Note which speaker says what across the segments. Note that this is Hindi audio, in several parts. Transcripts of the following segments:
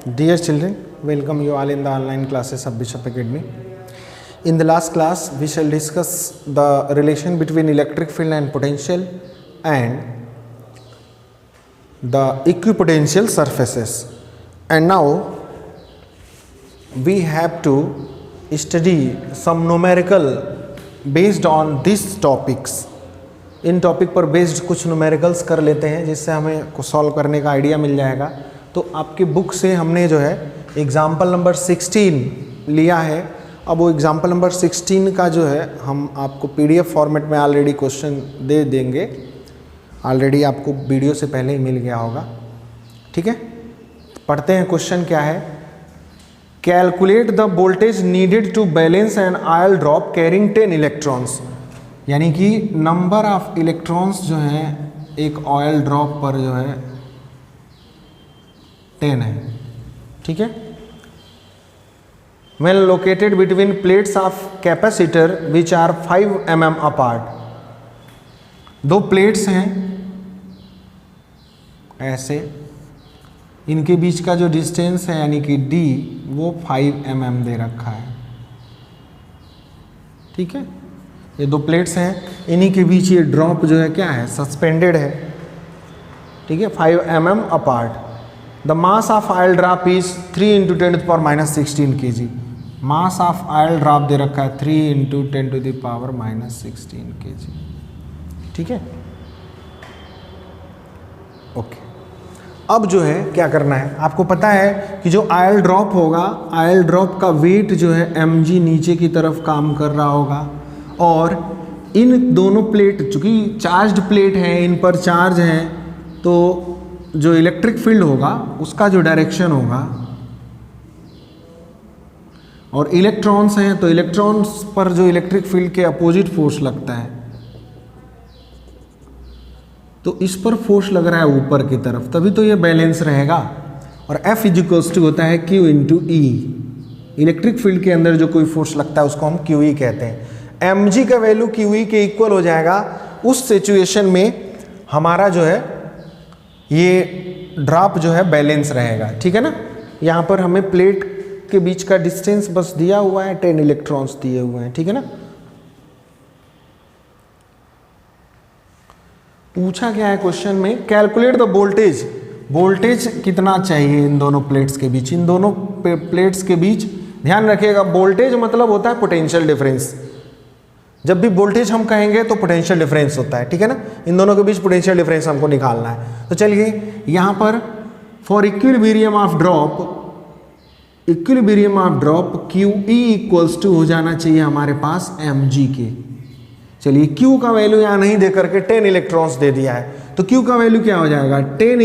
Speaker 1: Dear children, welcome you all in the online classes of Bishop Academy. In the last class, we shall discuss the relation between electric field and potential and the equipotential surfaces. And now we have to study some numerical based on these topics. In topic पर बेस्ड कुछ न्यूमेरिकल्स कर लेते हैं जिससे हमें को सॉल्व करने का आइडिया मिल जाएगा। तो आपकी बुक से हमने जो है एग्जाम्पल नंबर 16 लिया है। अब वो एग्जाम्पल नंबर 16 का जो है हम आपको पीडीएफ फॉर्मेट में ऑलरेडी क्वेश्चन दे देंगे। ऑलरेडी आपको वीडियो से पहले ही मिल गया होगा, ठीक है। पढ़ते हैं क्वेश्चन क्या है। Calculate the voltage needed to balance an oil drop carrying 10 electrons, यानी कि नंबर ऑफ इलेक्ट्रॉन्स जो हैं एक ऑयल ड्रॉप पर जो है 10 है, ठीक है। When located between plates of capacitor which are 5 mm apart. दो प्लेट्स हैं ऐसे, इनके बीच का जो डिस्टेंस है यानी कि d वो 5 mm दे रखा है, ठीक है। ये दो प्लेट्स हैं, इन्हीं के बीच ये ड्रॉप जो है क्या है, सस्पेंडेड है, ठीक है, 5 mm apart. The mass of oil drop is 3 × 10⁻16 kg। Mass of oil drop दे रखा है 3 × 10⁻16 kg, ठीक है, ओके। अब जो है क्या करना है, आपको पता है कि जो आयल ड्रॉप होगा, आयल ड्रॉप का वेट जो है mg नीचे की तरफ काम कर रहा होगा, और इन दोनों प्लेट चूँकि चार्ज्ड प्लेट है, इन पर चार्ज है, तो जो इलेक्ट्रिक फील्ड होगा उसका जो डायरेक्शन होगा, और इलेक्ट्रॉन्स हैं तो इलेक्ट्रॉन्स पर जो इलेक्ट्रिक फील्ड के अपोजिट फोर्स लगता है, तो इस पर फोर्स लग रहा है ऊपर की तरफ, तभी तो ये बैलेंस रहेगा। और F = होता है Q × E। इलेक्ट्रिक फील्ड के अंदर जो कोई फोर्स लगता है उसको हम QE कहते हैं। mg का वैल्यू QE के इक्वल हो जाएगा। उस सिचुएशन में हमारा जो है ये ड्रॉप जो है बैलेंस रहेगा, ठीक है ना। यहाँ पर हमें प्लेट के बीच का डिस्टेंस बस दिया हुआ है, 10 इलेक्ट्रॉन्स दिए हुए हैं, ठीक है ना। पूछा क्या है क्वेश्चन में, कैलकुलेट द वोल्टेज। वोल्टेज कितना चाहिए इन दोनों प्लेट्स के बीच। इन दोनों प्लेट्स के बीच ध्यान रखिएगा, वोल्टेज मतलब होता है पोटेंशियल डिफरेंस। जब भी वोल्टेज हम कहेंगे तो पोटेंशियल डिफरेंस होता है, ठीक है ना। इन दोनों के बीच पोटेंशियल डिफरेंस हमको निकालना है। तो चलिए यहाँ पर for equilibrium of drop, equilibrium of drop QE = हो जाना चाहिए हमारे पास mg के। चलिए Q का वैल्यू यहाँ नहीं दे करके 10 इलेक्ट्रॉन्स दे दिया है, तो Q का वैल्यू क्या हो जाएगा, 10 ×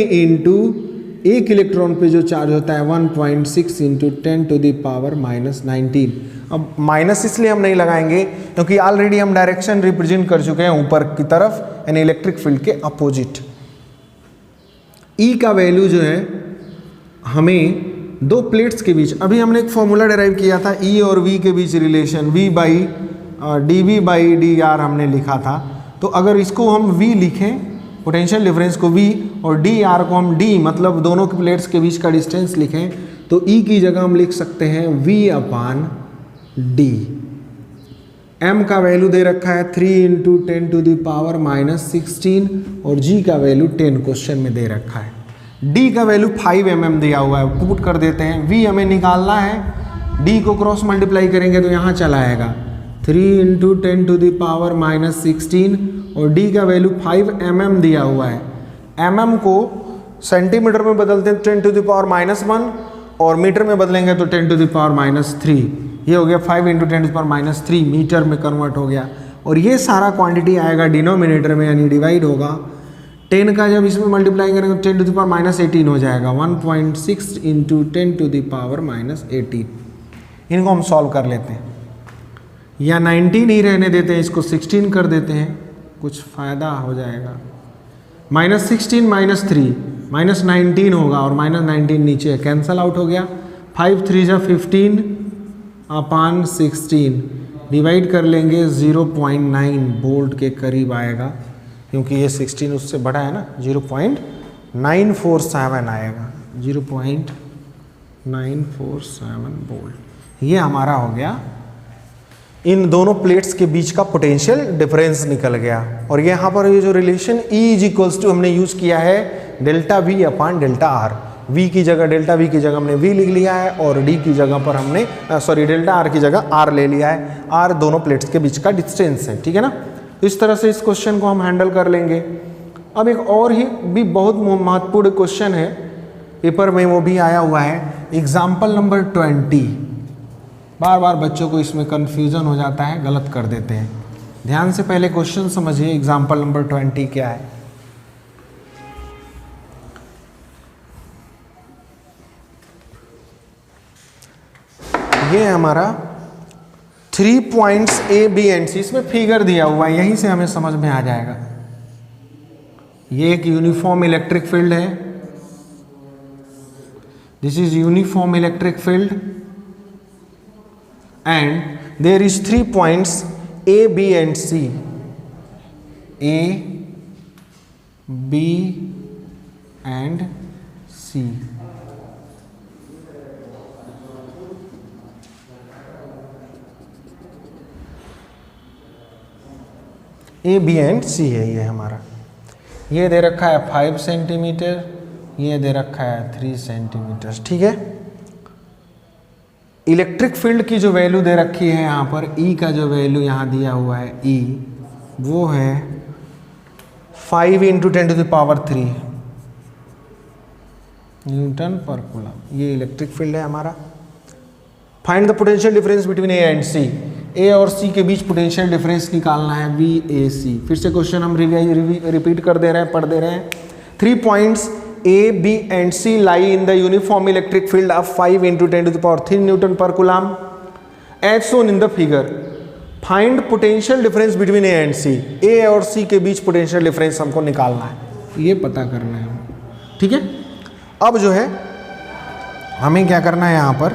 Speaker 1: एक इलेक्ट्रॉन पे जो चार्ज होता है 1.6 × 10⁻19। अब माइनस इसलिए हम नहीं लगाएंगे क्योंकि ऑलरेडी हम डायरेक्शन रिप्रेजेंट कर चुके हैं ऊपर की तरफ, यानी इलेक्ट्रिक फील्ड के अपोजिट। E का वैल्यू जो है हमें दो प्लेट्स के बीच, अभी हमने एक फॉर्मूला डिराइव किया था E और V के बीच रिलेशन, V/dV/dr हमने लिखा था। तो अगर इसको हम V लिखें, पोटेंशियल डिफरेंस को V, और dr को हम d मतलब दोनों प्लेट्स के बीच का डिस्टेंस लिखें, तो E की जगह हम लिख सकते हैं V/d। m का वैल्यू दे रखा है 3 × 10⁻16 और g का वैल्यू 10 क्वेश्चन में दे रखा है। d का वैल्यू 5 mm दिया हुआ है, पुट कर देते हैं। v हमें निकालना है, d को क्रॉस मल्टीप्लाई करेंगे तो यहाँ चला आएगा 3 × 10⁻16 और d का वैल्यू 5 mm दिया हुआ है। mm को सेंटीमीटर में बदलते हैं 10⁻⁻1 और मीटर में बदलेंगे तो 10⁻⁻3। ये हो गया 5 × 10⁻³ मीटर में कन्वर्ट हो गया। और ये सारा क्वांटिटी आएगा डिनोमिनेटर में, यानी डिवाइड होगा। 10 का जब इसमें मल्टीप्लाई करेंगे तो 10⁻18 हो जाएगा, 1.6 × 10⁻18। इनको हम सॉल्व कर लेते हैं, या 19 ही रहने देते हैं, इसको 16 कर देते हैं, कुछ फ़ायदा हो जाएगा। -16 - 3 -19 होगा, और -19 नीचे है, कैंसल आउट हो गया। 5 × 3 = 15/16 डिवाइड कर लेंगे 0.9 वोल्ट के करीब आएगा, क्योंकि ये 16 उससे बड़ा है ना, 0.947 आएगा, 0.947 947 वोल्ट। ये हमारा हो गया इन दोनों प्लेट्स के बीच का पोटेंशियल डिफरेंस निकल गया। और यहाँ पर ये जो relation E is equals to हमने यूज़ किया है delta V upon delta R। V की जगह डेल्टा V की जगह हमने V लिख लिया है और D की जगह पर हमने डेल्टा R की जगह R ले लिया है। R दोनों प्लेट्स के बीच का डिस्टेंस है, ठीक है ना। तो इस तरह से इस क्वेश्चन को हम हैंडल कर लेंगे। अब एक और ही भी बहुत महत्वपूर्ण क्वेश्चन है पेपर में, वो भी आया हुआ है, एग्जाम्पल नंबर 20। बार बार बच्चों को इसमें कन्फ्यूज़न हो जाता है, गलत कर देते हैं। ध्यान से पहले क्वेश्चन समझिए, एग्जाम्पल नंबर 20 क्या है। ये हमारा 3 points A, B and C, इसमें फिगर दिया हुआ है, यहीं से हमें समझ में आ जाएगा। ये एक यूनिफॉर्म इलेक्ट्रिक फील्ड है, this is uniform electric field and there is 3 points A, B and C. A, B and C. A, B and C है ये हमारा। ये दे रखा है 5 सेंटीमीटर, ये दे रखा है 3 सेंटीमीटर, ठीक है। इलेक्ट्रिक फील्ड की जो वैल्यू दे रखी है यहाँ पर, E का जो वैल्यू यहाँ दिया हुआ है E, वो है 5 × 10⁻³ न्यूटन पर कूलम। ये इलेक्ट्रिक फील्ड है हमारा। Find the potential difference between A and C। A और C के बीच पोटेंशियल डिफरेंस निकालना है VAC। फिर से क्वेश्चन हम रिपीट कर दे रहे हैं, पढ़ दे रहे हैं। 3 points A, B and C lie in the uniform electric field of 5 × 10⁻³ Newton per coulomb as shown in the figure. Find potential difference between A and C. A और C के बीच पोटेंशियल डिफरेंस हमको निकालना है, ये पता करना है, ठीक है। अब जो है हमें क्या करना है, यहाँ पर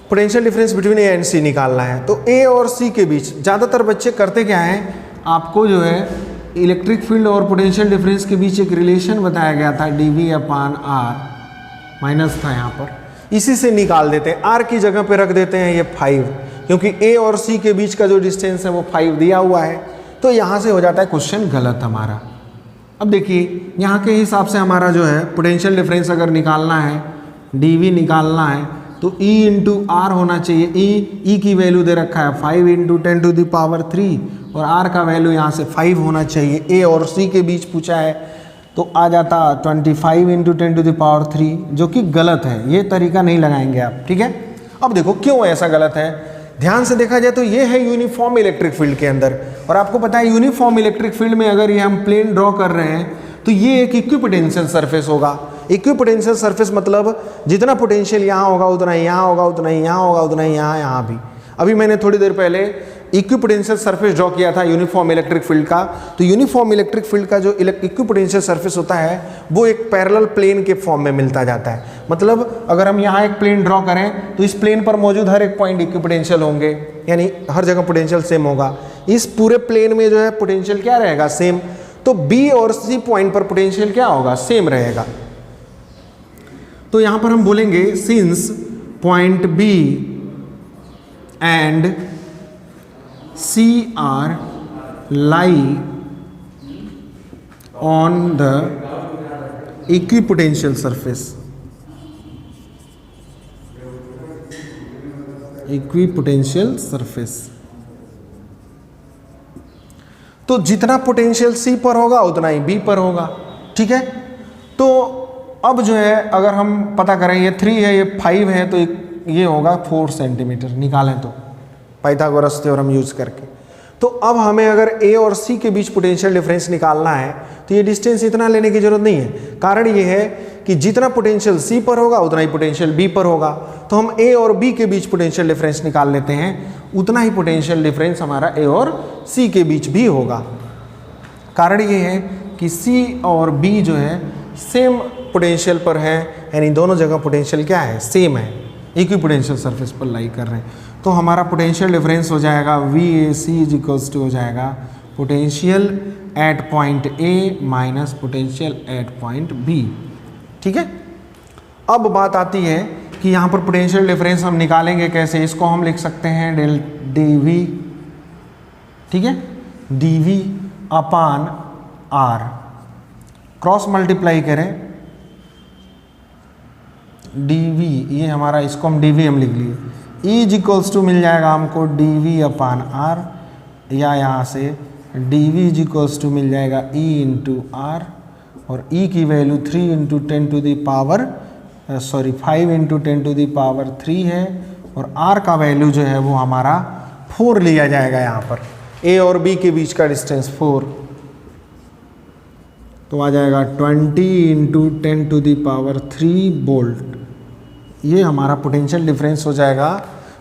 Speaker 1: potential difference between A and C निकालना है। तो A और C के बीच ज़्यादातर बच्चे करते क्या हैं, आपको जो है इलेक्ट्रिक फील्ड और पोटेंशियल डिफरेंस के बीच एक रिलेशन बताया गया था, dV/R माइनस था यहाँ पर, इसी से निकाल देते हैं। R की जगह पे रख देते हैं ये 5, क्योंकि A और C के बीच का जो डिस्टेंस है वो 5 दिया हुआ है। तो यहाँ से हो जाता है क्वेश्चन गलत हमारा। अब देखिए यहाँ के हिसाब से हमारा जो है पोटेंशियल डिफरेंस अगर निकालना है, dV निकालना है, तो E × R होना चाहिए। E की वैल्यू दे रखा है 5 × 10⁻³ और R का वैल्यू यहाँ से 5 होना चाहिए। A और C के बीच पूछा है तो आ जाता 25 × 10⁻³ जो कि गलत है, ये तरीका नहीं लगाएंगे आप, ठीक है। अब देखो क्यों ऐसा गलत है, ध्यान से देखा जाए तो ये है यूनिफॉर्म इलेक्ट्रिक फील्ड के अंदर, और आपको पता है यूनिफॉर्म इलेक्ट्रिक फील्ड में अगर ये हम प्लेन ड्रॉ कर रहे हैं तो ये एक इक्विपोटेंशियल सरफेस होगा। इक्विपोटेंशियल सरफेस मतलब जितना पोटेंशियल यहाँ होगा उतना ही यहाँ होगा, उतना ही यहाँ होगा, उतना ही यहाँ भी। अभी मैंने थोड़ी देर पहले इक्विपोटेंशियल सरफेस ड्रॉ किया था यूनिफॉर्म इलेक्ट्रिक फील्ड का। तो यूनिफॉर्म इलेक्ट्रिक फील्ड का जो इक्विपोटेंशियल सरफेस होता है वो एक पैरेलल प्लेन के फॉर्म में मिलता जाता है। मतलब अगर हम यहाँ एक प्लेन ड्रॉ करें तो इस प्लेन पर मौजूद हर एक पॉइंट इक्विपोटेंशियल होंगे, यानी हर जगह पोटेंशियल सेम होगा। इस पूरे प्लेन में जो है पोटेंशियल क्या रहेगा, सेम। तो B और C पॉइंट पर पोटेंशियल क्या होगा, सेम रहेगा। तो यहाँ पर हम बोलेंगे since point B and C are lie on the equipotential surface, equipotential surface. तो जितना पोटेंशियल C पर होगा उतना ही B पर होगा, ठीक है। तो अब जो है अगर हम पता करें, ये 3 है, ये 5 है, तो ये होगा 4 सेंटीमीटर निकालें तो पाइथागोरस थ्योरम यूज करके। तो अब हमें अगर A और C के बीच पोटेंशियल डिफरेंस निकालना है तो ये डिस्टेंस इतना लेने की जरूरत नहीं है। कारण ये है कि जितना पोटेंशियल C पर होगा उतना ही पोटेंशियल B पर होगा। तो हम A और B के बीच पोटेंशियल डिफरेंस निकाल लेते हैं, उतना ही पोटेंशियल डिफरेंस हमारा A और C के बीच भी होगा। कारण ये है कि C और B जो है सेम पोटेंशियल पर है, यानी दोनों जगह पोटेंशियल क्या है, सेम है, इक्विपोटेंशियल सरफेस पर लाई कर रहे हैं। तो हमारा पोटेंशियल डिफरेंस हो जाएगा VAC इज इक्वल्स टू हो जाएगा potential at point A minus potential at point B, ठीक है। अब बात आती है कि यहाँ पर पोटेंशियल डिफरेंस हम निकालेंगे कैसे। इसको हम लिख सकते हैं डेल dv, ठीक है, dv upon r, cross multiply करें dv, ये हमारा, इसको हम dv हम लिख लिए, E इज इक्वल्स टू मिल जाएगा हमको dv अपान r, या यहाँ से dv इज इक्वल्स टू मिल जाएगा E इंटू आर, और E की value 3 into 10 to the power 5 into 10 to the power 3 है, और R का वैल्यू जो है वो हमारा 4 लिया जाएगा यहाँ पर, A और B के बीच का डिस्टेंस 4, तो आ जाएगा 20 into 10 to the power 3 volt. ये हमारा पोटेंशियल डिफरेंस हो जाएगा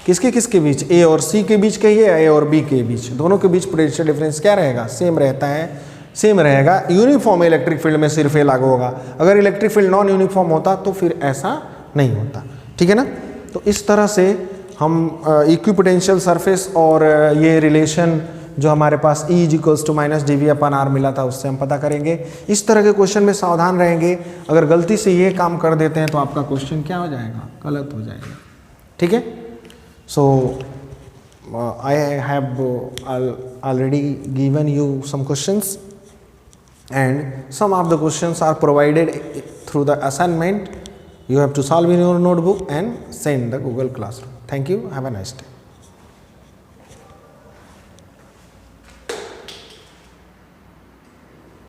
Speaker 1: किसके किसके बीच, A और C के बीच के, ये A और B के बीच, दोनों के बीच पोटेंशियल डिफरेंस क्या रहेगा, सेम रहता है, सेम रहेगा। यूनिफॉर्म इलेक्ट्रिक फील्ड में सिर्फ ये लागू होगा, अगर इलेक्ट्रिक फील्ड नॉन यूनिफॉर्म होता तो फिर ऐसा नहीं होता, ठीक है ना। तो इस तरह से हम इक्विपोटेंशियल सरफेस और ये रिलेशन जो हमारे पास E is equals to minus dv upon r मिला था उससे हम पता करेंगे। इस तरह के क्वेश्चन में सावधान रहेंगे, अगर गलती से ये काम कर देते हैं तो आपका क्वेश्चन क्या हो जाएगा, गलत हो जाएगा, ठीक है। सो I have already given you some questions, and some of the questions are provided through the assignment. You have to solve in your notebook and send the Google Classroom. Thank you. Have a nice day.